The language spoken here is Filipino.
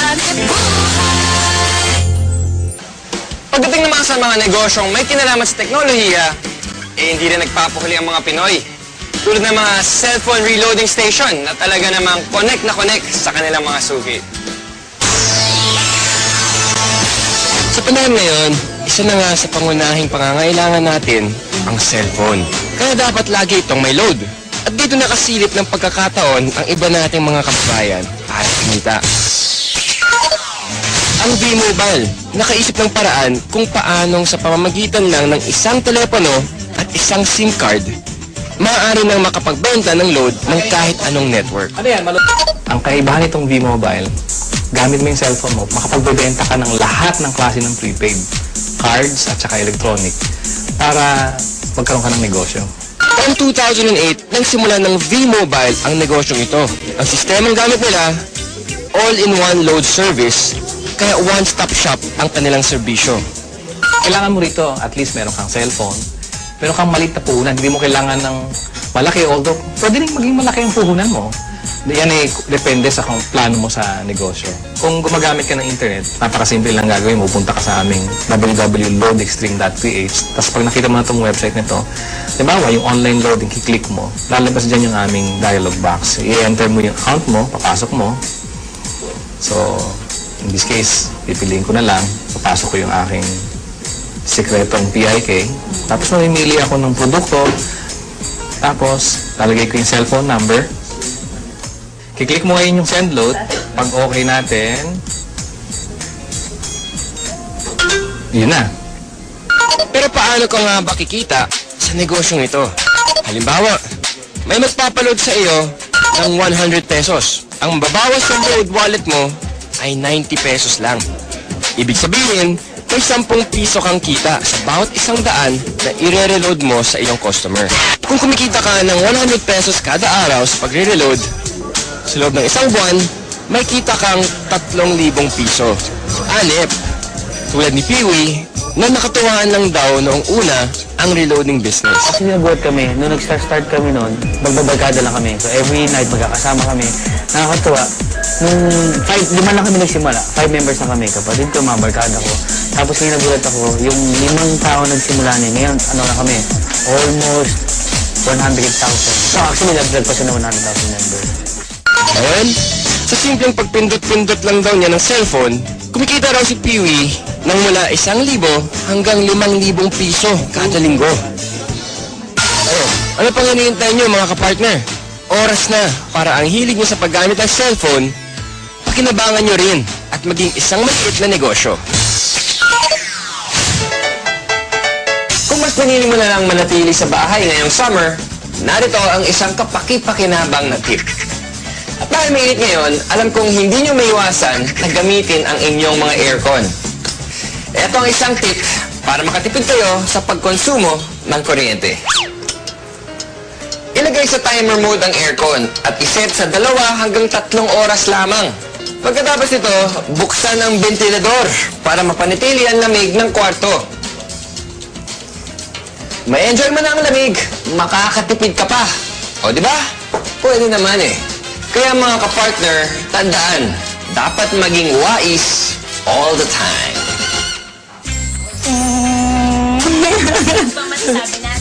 hanip buhay. Pagdating naman sa mga negosyong may kinalaman sa teknolohiya, hindi rin nagpapahuli ang mga Pinoy. Tulad ng mga cellphone reloading station na talaga namang connect na connect sa kanilang mga suki. Sa panahon ngayon, isa na nga sa pangunahing pangangailangan natin ang cellphone. Kaya dapat lagi itong may load. At dito nakasilip ng pagkakataon ang iba nating mga kababayan para kumita. Ang V-Mobile, nakaisip ng paraan kung paanong sa pamamagitan lang ng isang telepono at isang SIM card, maaari nang makapagbenta ng load ng kahit anong network. Ano yan? Ang kaibahan nitong V-Mobile, gamit mo yung cellphone mo, makapagbebenta ka ng lahat ng klase ng prepaid, cards at saka electronic, para magkaroon ka ng negosyo. Taong 2008, nang simula ng V-Mobile ang negosyong ito. Ang sistemang gamit nila, all-in-one load service, kaya one-stop shop ang kanilang serbisyo. Kailangan mo rito, at least meron kang cellphone, meron kang maliit na puhunan, hindi mo kailangan ng malaki, although pwede rin maging malaki ang puhunan mo. Yan ay depende sa kung plano mo sa negosyo. Kung gumagamit ka ng internet, napakasimple lang gagawin mo. Punta ka sa aming www.loadextreme.ph. Tapos pag nakita mo na itong website nito, diba, yung online loading, kiklik mo, lalabas dyan yung aming dialog box. I-enter mo yung account mo, papasok mo. So, in this case, pipiliin ko na lang, papasok ko yung aking sikretong PIK. Tapos mamimili ako ng produkto. Tapos, lalagay ko yung cellphone number. Kiklik mo ngayon yung send load. Pag okay natin, yun na. Pero paano ka nga ba kikita sa negosyong ito? Halimbawa, may magpapaload sa iyo ng 100 pesos. Ang babawas sa load wallet mo ay 90 pesos lang. Ibig sabihin, may 10 piso kang kita sa bawat 100 na i-reload mo sa iyong customer. Kung kumikita ka ng 100 pesos kada araw sa pagre-reload, sa loob ng isang buwan, may kita kang 3,000 piso. Anip, tulad ni Peewee, na nakatuwaan lang daw noong una ang reloading business. Kasi nabuhat kami, nung nag-start kami noon, magbabarkada lang kami. So every night magkakasama kami. Nakakatuwa. Nung 5 lang kami nagsimula. 5 members na kami. Kapatid ko, mga barkada ko. Tapos ngayon nagulat ako, yung 5 tao nagsimula niya. Ngayon, ano na kami? Almost 100,000. So actually, nag-drag pa siya ng 100,000 members. Ngayon, sa simpleng pagpindot-pindot lang daw niya ng cellphone, kumikita raw si Peewee ng mula 1,000 hanggang 5,000 piso kada linggo. Ano pang hinihintay niyo mga kapartner? Oras na para ang hilig niyo sa paggamit ng cellphone, pakinabangan niyo rin at maging isang maliit na negosyo. Kung mas pinili mo na lang manatili sa bahay ngayong summer, narito ang isang kapaki-pakinabang na tip. At dahil mainit ngayon, alam kong hindi nyo maiwasan na gamitin ang inyong mga aircon. Ito ang isang tip para makatipid kayo sa pagkonsumo ng kuryente. Ilagay sa timer mode ang aircon at iset sa 2 hanggang 3 oras lamang. Pagkatapos nito, buksan ang ventilador para mapanatili ang lamig ng kwarto. May enjoy mo na ang lamig, makakatipid ka pa. O di ba? Pwede naman eh. Kaya mga kapartner, tandaan, dapat maging wais all the time. Ano bang masasabi natin?